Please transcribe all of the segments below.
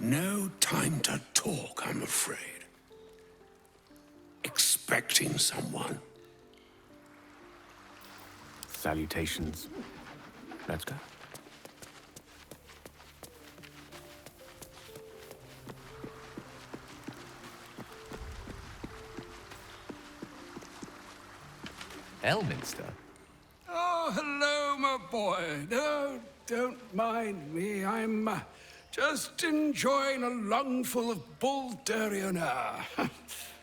No time to talk, I'm afraid. Expecting someone. Salutations. Let's go. Elminster? Oh, hello, my boy. No, don't mind me. I'm just enjoying a lungful of Baldurian air.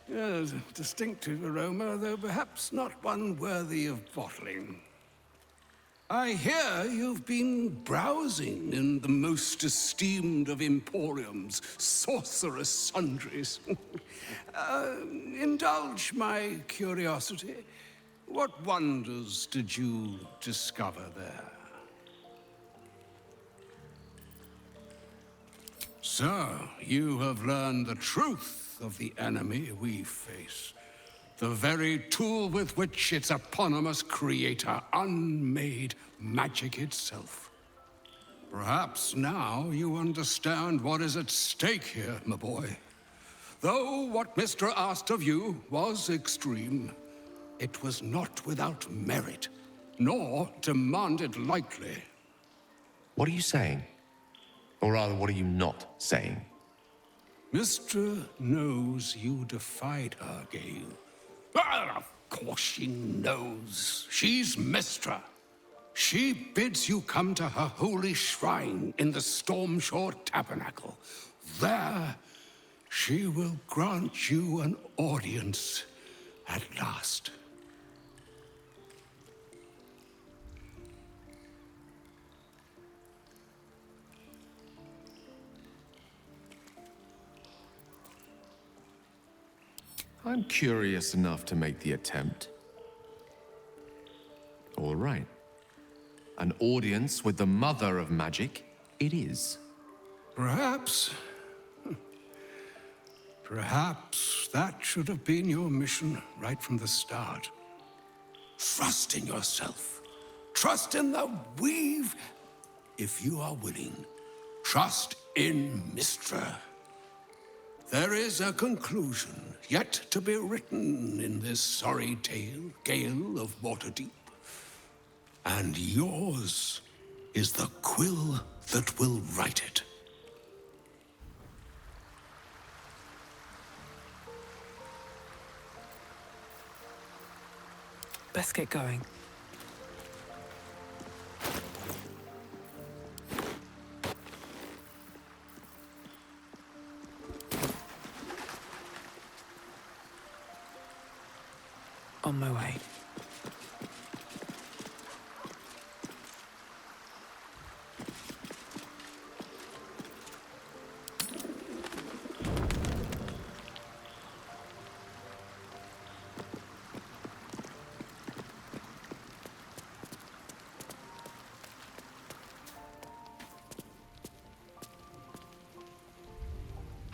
Yes, a distinctive aroma, though perhaps not one worthy of bottling. I hear you've been browsing in the most esteemed of emporiums, Sorcerous Sundries. Indulge my curiosity. What wonders did you discover there? So, you have learned the truth of the enemy we face. The very tool with which its eponymous creator unmade magic itself. Perhaps now you understand what is at stake here, my boy. Though what Mystra asked of you was extreme, it was not without merit, nor demanded lightly. What are you saying? Or rather, what are you not saying? Mystra knows you defied her, Gale. Well, of course she knows. She's Mystra. She bids you come to her holy shrine in the Stormshore Tabernacle. There, she will grant you an audience at last. I'm curious enough to make the attempt. All right. An audience with the mother of magic, it is. Perhaps that should have been your mission right from the start. Trust in yourself. Trust in the weave, if you are willing. Trust in Mystra. There is a conclusion yet to be written in this sorry tale, Gale of Waterdeep. And yours is the quill that will write it. Best get going. On my way.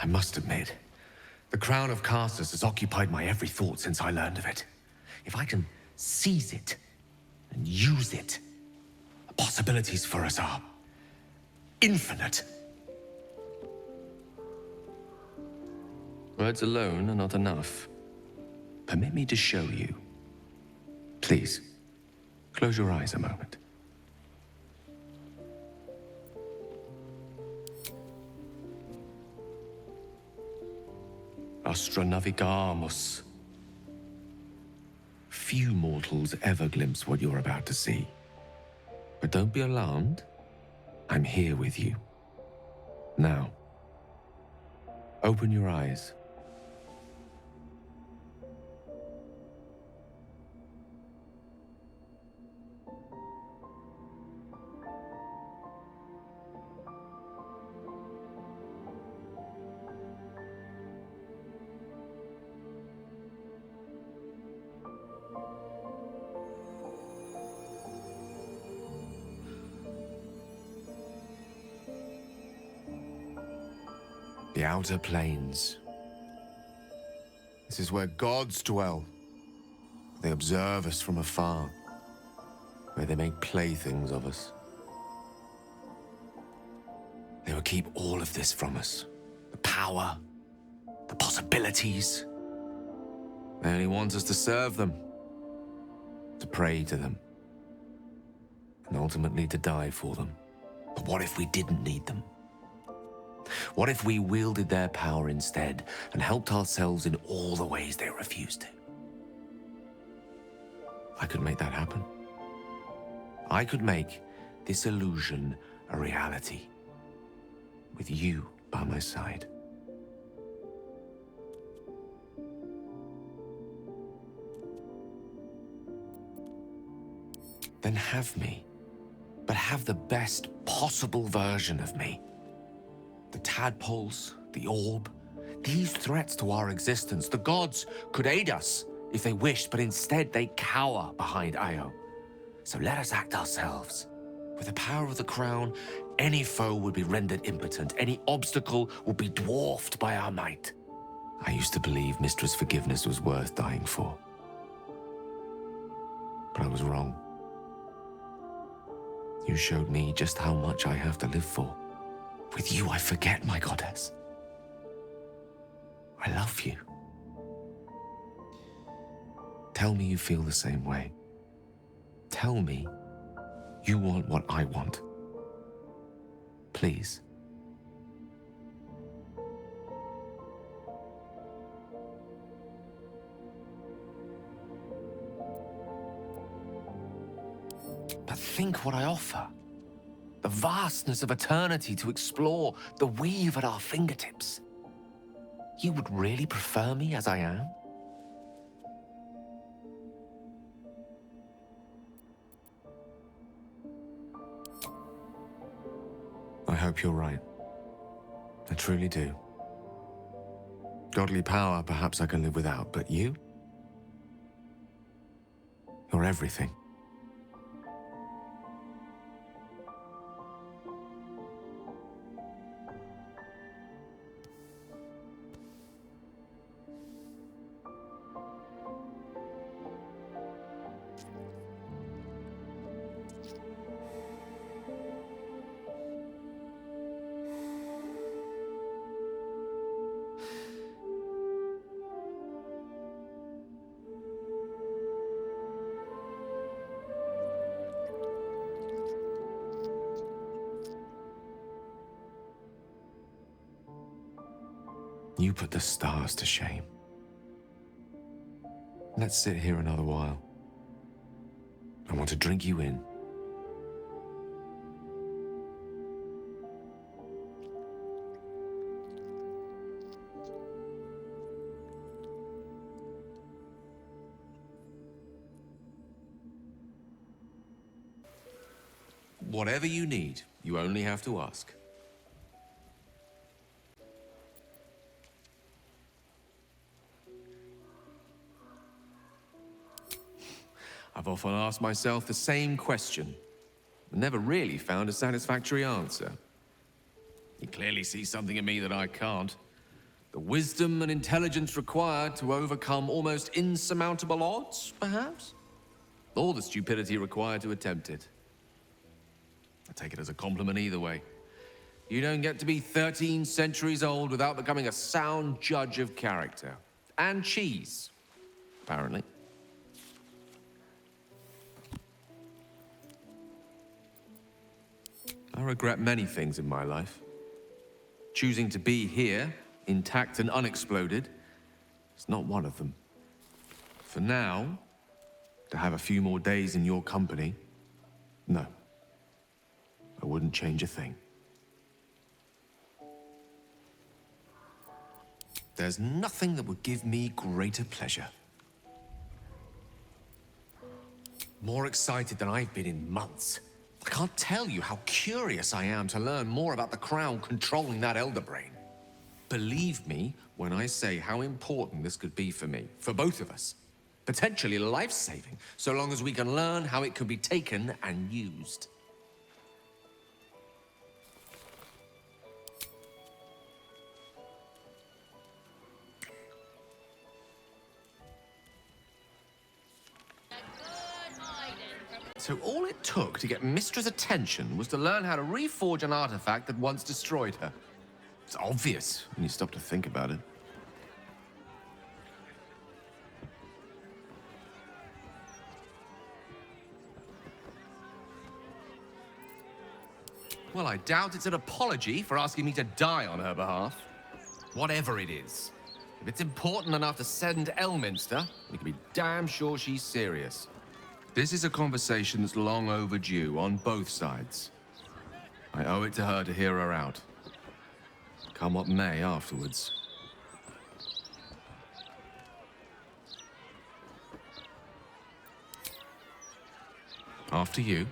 I must admit, the crown of Karsus has occupied my every thought since I learned of it. If I can seize it and use it, the possibilities for us are infinite. Words alone are not enough. Permit me to show you. Please, close your eyes a moment. Astra navigamus. Few mortals ever glimpse what you're about to see. But don't be alarmed. I'm here with you. Now, open your eyes. The Outer Planes. This is where gods dwell. They observe us from afar, where they make playthings of us. They will keep all of this from us, power, the possibilities. They only want us to serve them, to pray to them, and ultimately to die for them. But what if we didn't need them? What if we wielded their power instead and helped ourselves in all the ways they refuse to? I could make that happen. I could make this illusion a reality, with you by my side. Then have me, but have the best possible version of me. The tadpoles, the orb, these threats to our existence. The gods could aid us if they wished, but instead they cower behind Io. So let us act ourselves. With the power of the crown, any foe would be rendered impotent. Any obstacle would be dwarfed by our might. I used to believe Mystra's forgiveness was worth dying for. But I was wrong. You showed me just how much I have to live for. With you, I forget, my goddess. I love you. Tell me you feel the same way. Tell me you want what I want. Please. But think what I offer. The vastness of eternity to explore, the weave at our fingertips. You would really prefer me as I am? I hope you're right. I truly do. Godly power, perhaps I can live without, but you? You're everything. You put the stars to shame. Let's sit here another while. I want to drink you in. Whatever you need, you only have to ask. I've often asked myself the same question, but never really found a satisfactory answer. You clearly see something in me that I can't. The wisdom and intelligence required to overcome almost insurmountable odds, perhaps? Or the stupidity required to attempt it. I take it as a compliment either way. You don't get to be 13 centuries old without becoming a sound judge of character. And cheese, apparently. I regret many things in my life. Choosing to be here, intact and unexploded, is not one of them. For now, to have a few more days in your company, no. I wouldn't change a thing. There's nothing that would give me greater pleasure. More excited than I've been in months. I can't tell you how curious I am to learn more about the crown controlling that elder brain. Believe me when I say how important this could be for me, for both of us. Potentially life-saving, so long as we can learn how it could be taken and used. So all it took to get Mystra's attention was to learn how to reforge an artifact that once destroyed her. It's obvious when you stop to think about it. Well, I doubt it's an apology for asking me to die on her behalf. Whatever it is. If it's important enough to send Elminster, we can be damn sure she's serious. This is a conversation that's long overdue on both sides. I owe it to her to hear her out. Come what may afterwards. After you.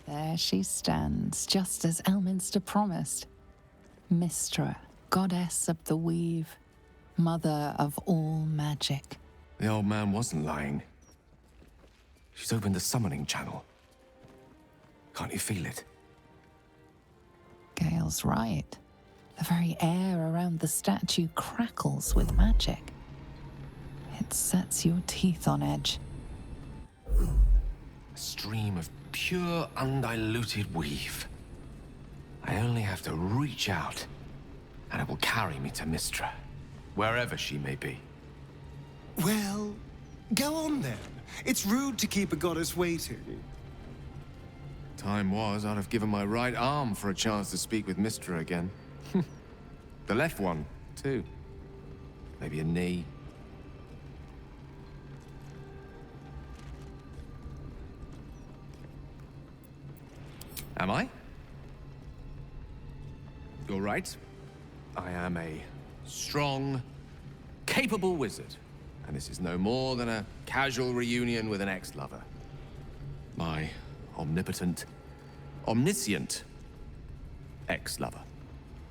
There she stands, just as Elminster promised. Mystra, goddess of the weave, mother of all magic. The old man wasn't lying. She's opened the summoning channel. Can't you feel it? Gale's right. The very air around the statue crackles with magic. It sets your teeth on edge. A stream of pure, undiluted weave. I only have to reach out, and it will carry me to Mystra, wherever she may be. Well, go on then. It's rude to keep a goddess waiting. Time was, I'd have given my right arm for a chance to speak with Mystra again. The left one, too. Maybe a knee. Am I? You're right. I am a strong, capable wizard. And this is no more than a casual reunion with an ex-lover. My omnipotent, omniscient ex-lover.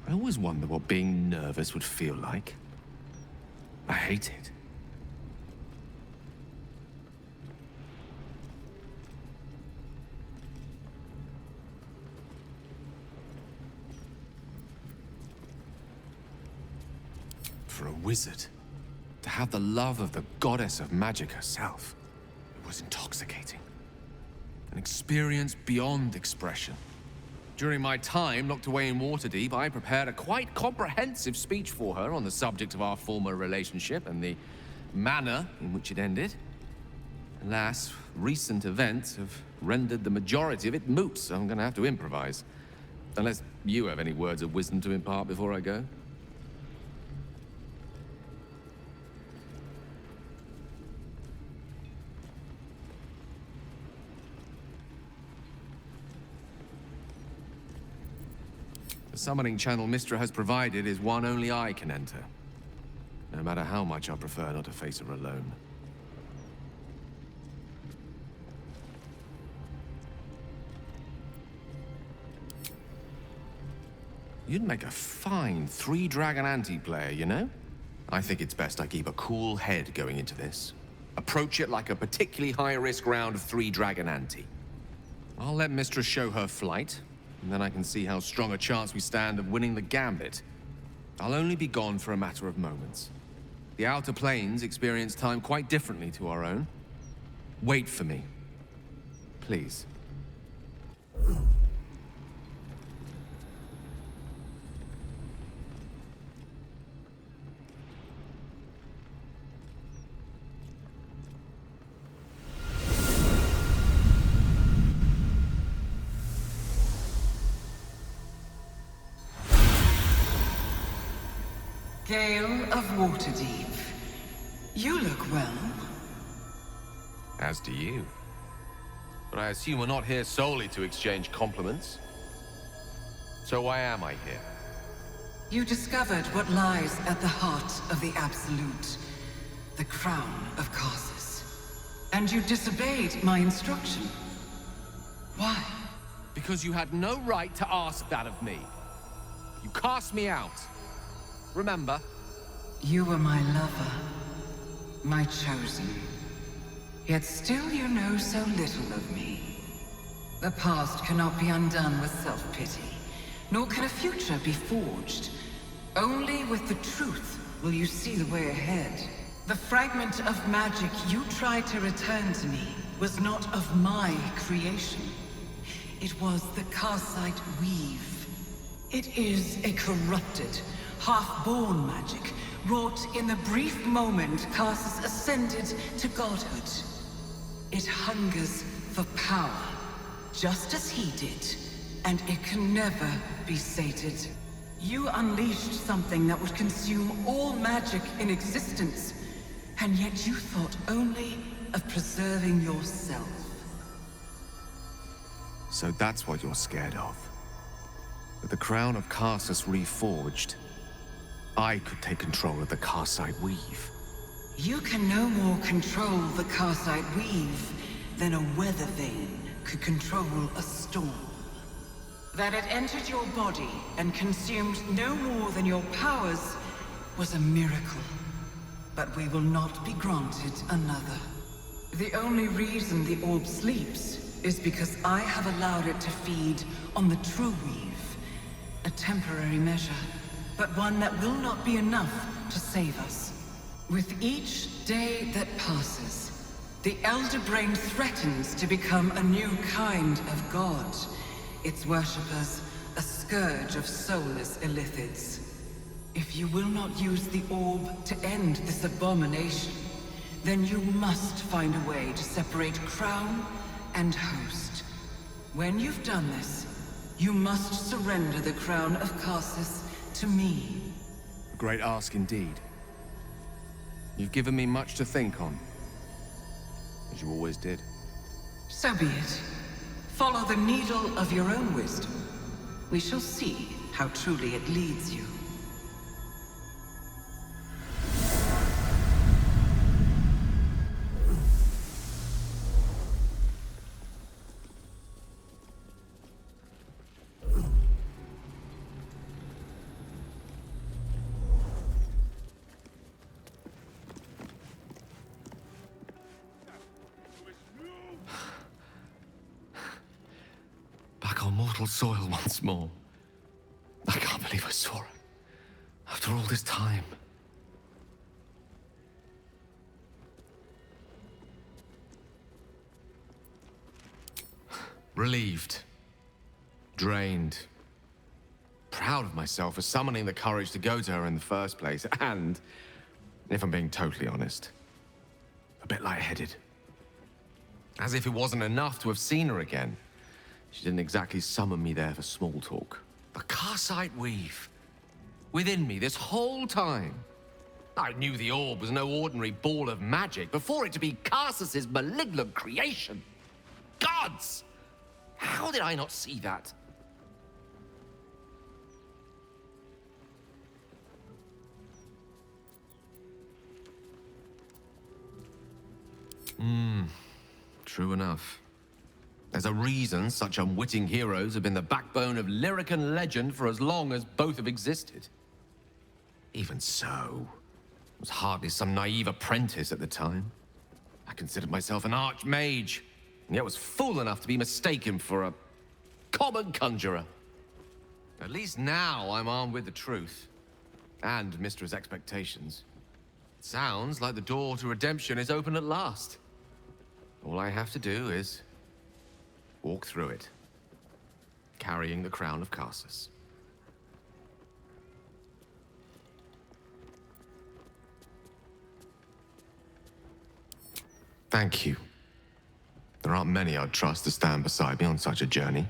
I always wonder what being nervous would feel like. I hate it. For a wizard, to have the love of the goddess of magic herself, it was intoxicating. An experience beyond expression. During my time locked away in Waterdeep, I prepared a quite comprehensive speech for her on the subject of our former relationship and the manner in which it ended. Alas, recent events have rendered the majority of it moot, so I'm gonna have to improvise. Unless you have any words of wisdom to impart before I go. The summoning channel Mystra has provided is one only I can enter. No matter how much I prefer not to face her alone. You'd make a fine three-dragon anti-player, you know? I think it's best I keep a cool head going into this. Approach it like a particularly high-risk round of three-dragon ante. I'll let Mystra show her flight, and then I can see how strong a chance we stand of winning the gambit. I'll only be gone for a matter of moments. The Outer Planes experience time quite differently to our own. Wait for me. Please. Gale of Waterdeep. You look well. As do you. But I assume we're not here solely to exchange compliments. So why am I here? You discovered what lies at the heart of the Absolute, the crown of Karsus. And you disobeyed my instruction. Why? Because you had no right to ask that of me. You cast me out. Remember? You were my lover, my chosen. Yet still you know so little of me. The past cannot be undone with self-pity, nor can a future be forged. Only with the truth will you see the way ahead. The fragment of magic you tried to return to me will was not of my creation. It was the Karsite weave. It is a corrupted, half-born magic, wrought in the brief moment Karsus ascended to godhood. It hungers for power, just as he did, and it can never be sated. You unleashed something that would consume all magic in existence, and yet you thought only of preserving yourself. So that's what you're scared of. With the crown of Karsus reforged, I could take control of the Karsite weave. You can no more control the Karsite weave than a weather vane could control a storm. That it entered your body and consumed no more than your powers was a miracle. But we will not be granted another. The only reason the orb sleeps is because I have allowed it to feed on the true weave. A temporary measure, but one that will not be enough to save us. With each day that passes, the Elder Brain threatens to become a new kind of god. Its worshippers, a scourge of soulless illithids. If you will not use the orb to end this abomination, then you must find a way to separate crown and host. When you've done this, you must surrender the crown of Karsus to me. A great ask indeed. You've given me much to think on, as you always did. So be it. Follow the needle of your own wisdom. We shall see how truly it leads you. Back on mortal soil once more. I can't believe I saw it. After all this time. Relieved. Drained. Proud of myself for summoning the courage to go to her in the first place. And, if I'm being totally honest, a bit lightheaded. As if it wasn't enough to have seen her again. She didn't exactly summon me there for small talk. The Karsite weave. Within me this whole time. I knew the orb was no ordinary ball of magic before it to be Karsus's malignant creation. Gods! How did I not see that? True enough. There's a reason such unwitting heroes have been the backbone of lyric and legend for as long as both have existed. Even so, I was hardly some naive apprentice at the time. I considered myself an archmage, and yet was fool enough to be mistaken for a common conjurer. At least now I'm armed with the truth, and Mystra's expectations. It sounds like the door to redemption is open at last. All I have to do is walk through it, carrying the crown of Karsus. Thank you. There aren't many I'd trust to stand beside me on such a journey.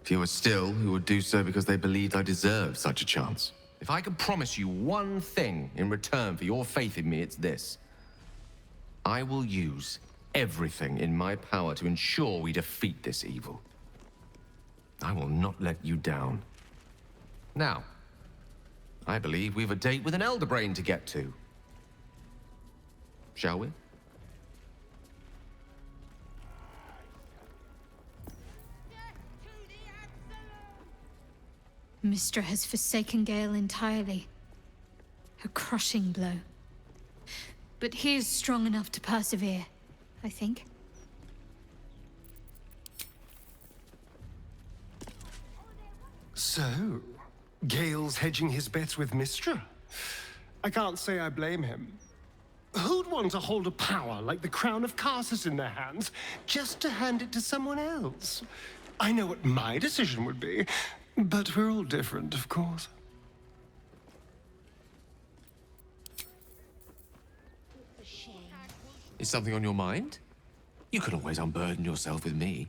Fewer still who would do so because they believed I deserved such a chance. If I could promise you one thing in return for your faith in me, it's this. I will use everything in my power to ensure we defeat this evil. I will not let you down. Now, I believe we've a date with an Elder Brain to get to. Shall we? Mystra has forsaken Gale entirely. A crushing blow. But he is strong enough to persevere, I think. So, Gale's hedging his bets with Mystra? I can't say I blame him. Who'd want to hold a power like the crown of Karsus in their hands just to hand it to someone else? I know what my decision would be, but we're all different, of course. Is something on your mind? You could always unburden yourself with me.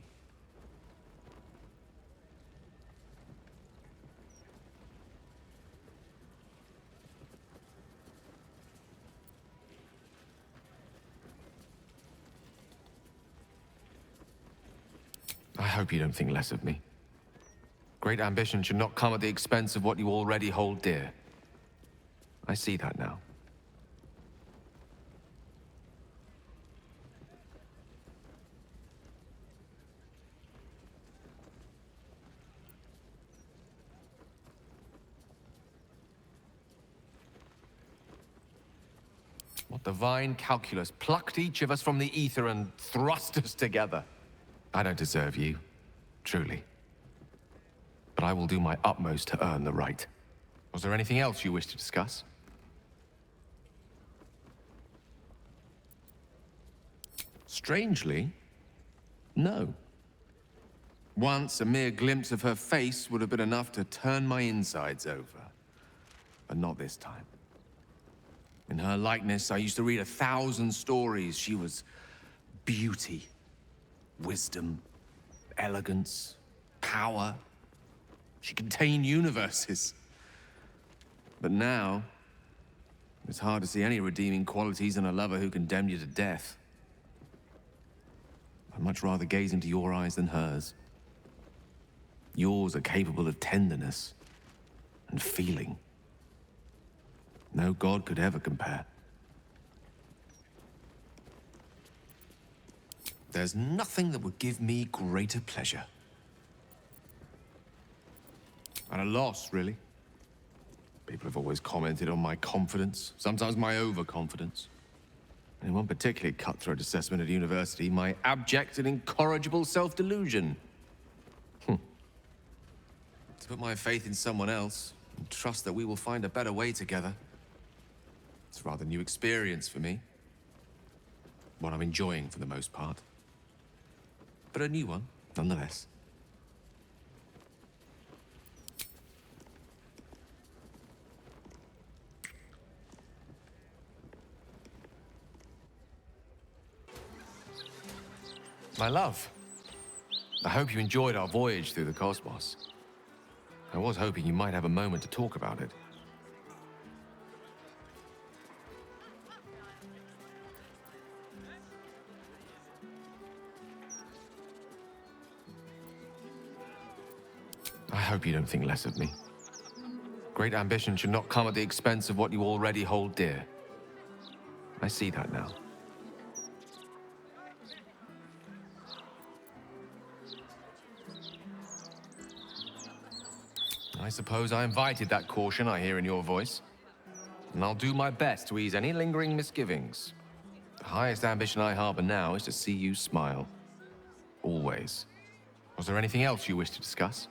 I hope you don't think less of me. Great ambition should not come at the expense of what you already hold dear. I see that now. What divine calculus plucked each of us from the ether and thrust us together? I don't deserve you, truly. But I will do my utmost to earn the right. Was there anything else you wish to discuss? Strangely, no. Once, a mere glimpse of her face would have been enough to turn my insides over. But not this time. In her likeness, I used to read 1,000 stories. She was beauty, wisdom, elegance, power. She contained universes. But now, it's hard to see any redeeming qualities in a lover who condemned you to death. I'd much rather gaze into your eyes than hers. Yours are capable of tenderness and feeling. No god could ever compare. There's nothing that would give me greater pleasure. At a loss, really. People have always commented on my confidence, sometimes my overconfidence. And in one particularly cutthroat assessment at university, my abject and incorrigible self-delusion. To put my faith in someone else and trust that we will find a better way together. It's a rather new experience for me. One I'm enjoying for the most part. But a new one, nonetheless. My love, I hope you enjoyed our voyage through the cosmos. I was hoping you might have a moment to talk about it. I hope you don't think less of me. Great ambition should not come at the expense of what you already hold dear. I see that now. I suppose I invited that caution I hear in your voice. And I'll do my best to ease any lingering misgivings. The highest ambition I harbor now is to see you smile. Always. Was there anything else you wish to discuss?